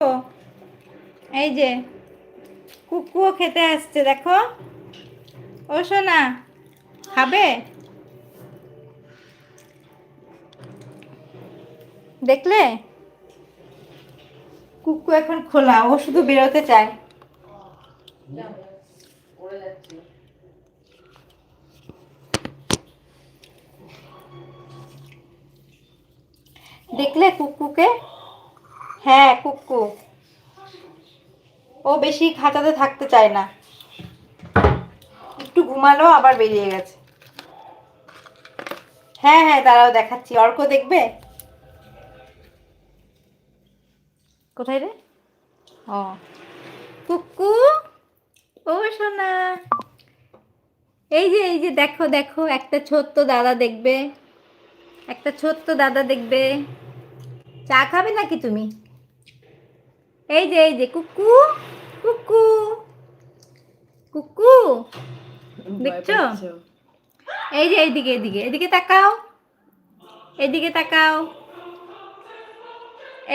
এই যে কুকুও খেতে আসছে, দেখো। ও সোনা, খাবে? দেখলে, কুকু এখন খোলা, ও শুধু বেরোতে চায়। দেখলে কুকুকে? হ্যাঁ, কুকু। ও বেশি খাঁচাতে থাকতে চায় না, একটু ঘুমালো আবার বেরিয়ে গেছে। হ্যাঁ হ্যাঁ, দাঁড়াও দেখাচ্ছি। অর্ক দেখবে? কোথায় রে? ও, কুকু, ও সোনা, এই যে দেখো দেখো, একটা ছোট্ট দাদা দেখবে, একটা ছোট্ট দাদা দেখবে। চা খাবে নাকি তুমি? এই যে কুকু, কুকু, কুকু, দেখছো? এই যে এইদিকে এদিকে এদিকে তাকাও, এদিকে তাকাও।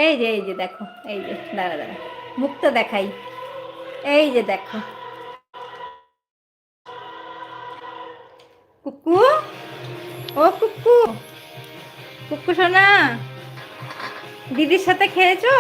এই যে দেখো, এই যে দাঁড়া দাঁড়া, মুখটা দেখাই। এই যে দেখো কুকু, ও কুকু, কুকু সোনা, দিদির সাথে খেয়েছো?